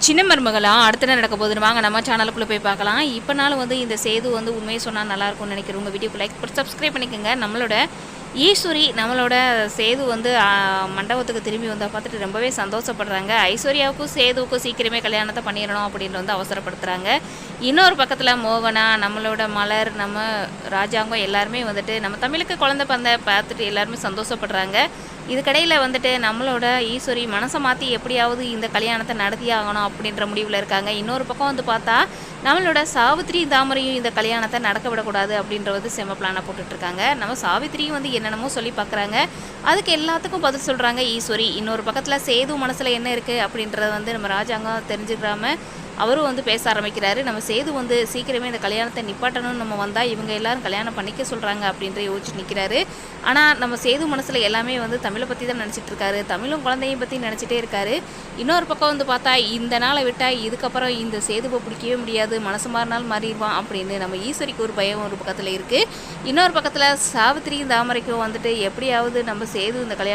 சின்ன மருமகளா அடுத்த என்ன நடக்க போகுதுன்னு வாங்க நம்ம சேனலுக்குள்ளே போய் பார்க்கலாம். இப்போனாலும் இந்த சேது உண்மையை சொன்னால் நல்லாயிருக்கும்னு நினைக்கிறவங்க வீடியோக்கு லைக் போட்டு சப்ஸ்கிரைப் பண்ணிக்கோங்க. நம்மளோட ஈஸ்வரி நம்மளோட சேது மண்டபத்துக்கு திரும்பி பார்த்துட்டு ரொம்பவே சந்தோஷப்படுறாங்க. ஐஸ்வர்யாவுக்கும் சேதுவுக்கும் சீக்கிரமே கல்யாணத்தை பண்ணிடணும் அப்படின்னு அவசரப்படுத்துகிறாங்க. இன்னொரு பக்கத்தில் மோகனா, நம்மளோட மலர், நம்ம ராஜாங்கம் எல்லாருமே நம்ம தமிழுக்கு குழந்தை பார்த்துட்டு எல்லாருமே சந்தோஷப்படுறாங்க. இதுக்கடையில் நம்மளோட ஈஸ்வரி மனசை மாற்றி எப்படியாவது இந்த கல்யாணத்தை நடத்தியே ஆகணும் அப்படின்ற முடிவில் இருக்காங்க. இன்னொரு பக்கம் பார்த்தா நம்மளோட சாவித்திரி தாமரையும் இந்த கல்யாணத்தை நடக்க விடக்கூடாது அப்படின்ற செம பிளானை போட்டுட்ருக்காங்க. நம்ம சாவித்திரியும் என்னென்னமோ சொல்லி பார்க்குறாங்க. அதுக்கு எல்லாத்துக்கும் பதில் சொல்கிறாங்க ஈஸ்வரி. இன்னொரு பக்கத்தில் சேது மனசில் என்ன இருக்குது அப்படின்றத நம்ம ராஜாங்கம் தெரிஞ்சுக்கிறாம அவரும் பேச ஆரம்பிக்கிறாரு. நம்ம சேது சீக்கிரமே இந்த கல்யாணத்தை நிப்பாட்டணும்னு நம்ம வந்தால் இவங்க எல்லாரும் கல்யாணம் பண்ணிக்க சொல்கிறாங்க அப்படின்ற யோசிச்சு நிற்கிறாரு. ஆனால் நம்ம சேது மனசில் எல்லாமே தமிழை பற்றி தான் நினச்சிட்டு இருக்காரு. தமிழும் குழந்தையும் பற்றி நினச்சிட்டே இருக்காரு. இன்னொரு பக்கம் பார்த்தா இந்த நாளை விட்டால் இதுக்கப்புறம் இந்த சேதுவை பிடிக்கவே முடியாது, மனசு மாறினாலும் மாறிடுவான் அப்படின்னு நம்ம ஈஸ்வரிக்கு ஒரு பயம் ஒரு பக்கத்தில் இருக்குது. இன்னொரு பக்கத்தில் சாவித்திரியும் தாமரைக்கும் எப்படியாவது நம்ம சேது இந்த கல்யாணம்